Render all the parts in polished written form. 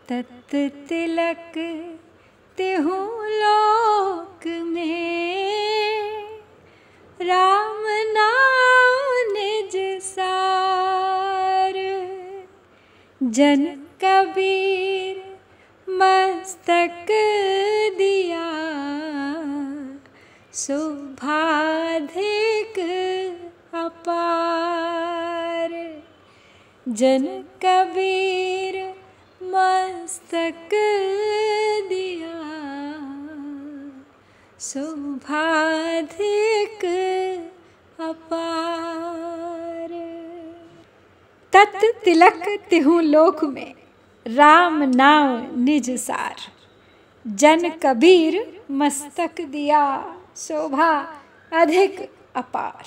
तत् तिलक तिहु लोक में, राम नाम निज सार। जन कबीर मस्तक दिया, शोभाधिक अपार। जन कबीर मस्तक दिया, शोभाधिक अपार। तत् तिलक तिहु लोक में, राम नाम निज सार। जन कबीर मस्तक दिया, शोभा अधिक अपार।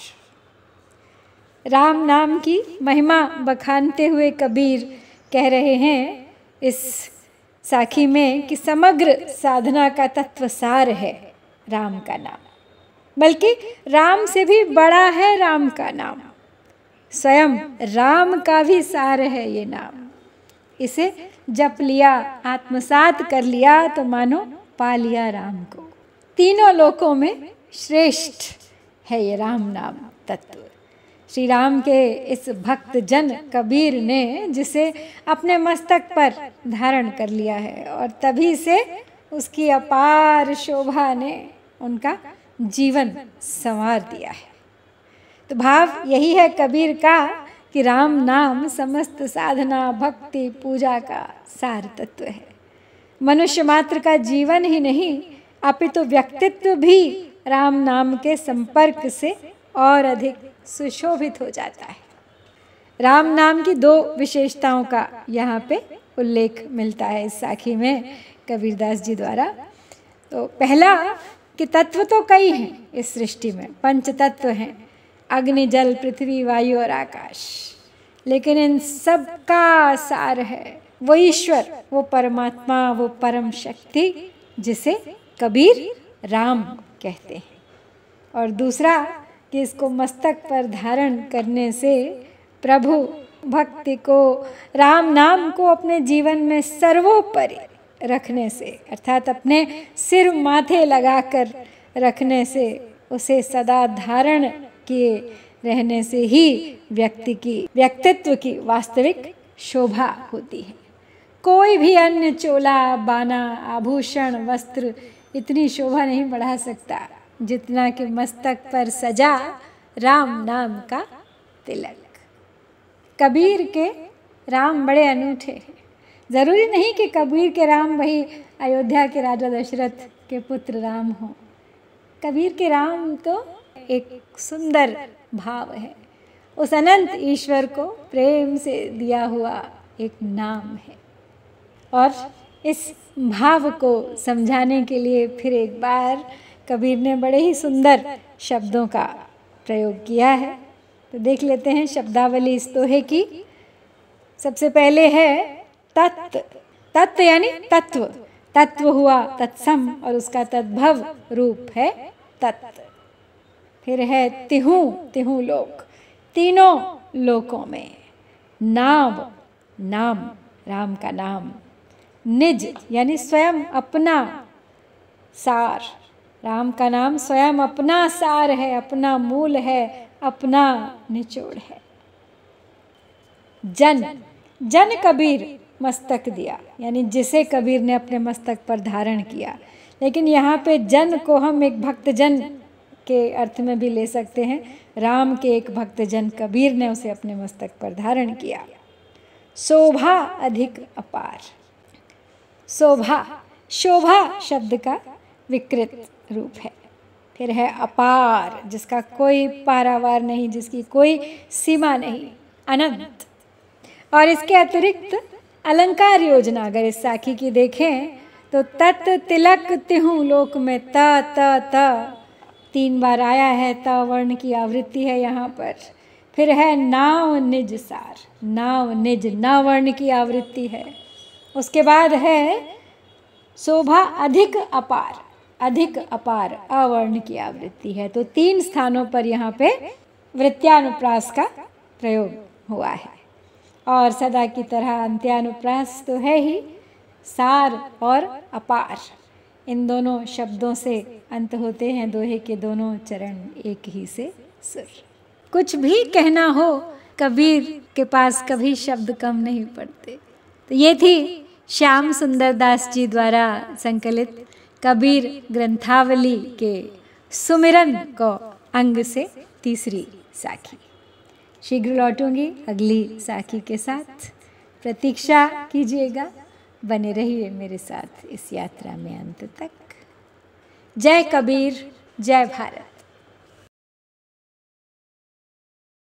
राम नाम की महिमा बखानते हुए कबीर कह रहे हैं इस साखी में कि समग्र साधना का तत्व सार है राम का नाम, बल्कि राम से भी बड़ा है राम का नाम। स्वयं राम का भी सार है ये नाम। इसे जप लिया, आत्मसात कर लिया तो मानो पा लिया राम को। तीनों लोकों में श्रेष्ठ है ये राम नाम तत्व। श्री राम के इस भक्त जन कबीर ने जिसे अपने मस्तक पर धारण कर लिया है, और तभी से उसकी अपार शोभा ने उनका जीवन संवार दिया है। तो भाव यही है कबीर का कि राम नाम समस्त साधना भक्ति पूजा का सार तत्व है। मनुष्य मात्र का जीवन ही नहीं, अपितु व्यक्तित्व भी राम नाम के संपर्क से और अधिक सुशोभित हो जाता है। राम नाम की दो विशेषताओं का यहाँ पे उल्लेख मिलता है इस साखी में कबीरदास जी द्वारा। तो पहला कि तत्व तो कई हैं इस सृष्टि में, पंच तत्व हैं, अग्नि जल पृथ्वी वायु और आकाश, लेकिन इन सब का सार है वो ईश्वर, वो परमात्मा, वो परम शक्ति जिसे कबीर राम कहते हैं। और दूसरा कि इसको मस्तक पर धारण करने से प्रभु भक्ति को, राम नाम को अपने जीवन में सर्वोपरि रखने से, अर्थात अपने सिर माथे लगाकर रखने से, उसे सदा धारण किए रहने से ही व्यक्ति की व्यक्तित्व की वास्तविक शोभा होती है। कोई भी अन्य चोला बाना आभूषण वस्त्र इतनी शोभा नहीं बढ़ा सकता जितना कि मस्तक पर सजा राम नाम का तिलक। कबीर के राम बड़े अनूठे हैं। जरूरी नहीं कि कबीर के राम वही अयोध्या के राजा दशरथ के पुत्र राम हो। कबीर के राम तो एक सुंदर भाव है, उस अनंत ईश्वर को प्रेम से दिया हुआ एक नाम है। और इस भाव को समझाने के लिए फिर एक बार कबीर ने बड़े ही सुंदर शब्दों का प्रयोग किया है। तो देख लेते हैं शब्दावली इस दोहे की। सबसे पहले है तत्। तत् यानी तत्व, तत्व हुआ तत्सम और उसका तद्भव रूप है तत्। फिर है तिहु, तिहु लोक, तीनों लोकों में। नाम, नाम राम का नाम। निज यानी स्वयं अपना सार, राम का नाम स्वयं अपना सार है, अपना मूल है, अपना निचोड़ है। जन, जन कबीर मस्तक दिया, यानी जिसे कबीर ने अपने मस्तक पर धारण किया। लेकिन यहाँ पे जन को हम एक भक्तजन के अर्थ में भी ले सकते हैं। राम के एक भक्तजन कबीर ने उसे अपने मस्तक पर धारण किया। शोभा अधिक अपार। शोभा, शोभा शब्द का विकृत रूप है। फिर है अपार, जिसका कोई पारावार नहीं, जिसकी कोई सीमा नहीं, अनंत। और इसके अतिरिक्त अलंकार योजना अगर इस साखी की देखें तो तत् तिलक तिहु लोक में त 3 बार आया है। त वर्ण की आवृत्ति है यहाँ पर। फिर है नाव निज सार, नाव निज न वर्ण की आवृत्ति है। उसके बाद है शोभा अधिक अपार, अधिक अपार अवर्ण की आवृत्ति है। तो 3 स्थानों पर यहाँ पे वृत्यानुप्रास का प्रयोग हुआ है। और सदा की तरह अंत्यानुप्रास तो है ही, सार और अपार, इन दोनों शब्दों से अंत होते हैं दोहे के दोनों चरण एक ही से सुर। कुछ भी कहना हो कबीर के पास कभी शब्द कम नहीं पड़ते। तो ये थी श्याम सुंदर दास जी द्वारा संकलित कबीर ग्रंथावली के सुमिरन को अंग से तीसरी साखी। शीघ्र लौटूंगी अगली साखी के साथ, प्रतीक्षा कीजिएगा, बने रहिए मेरे साथ इस यात्रा में अंत तक। जय कबीर, जय भारत।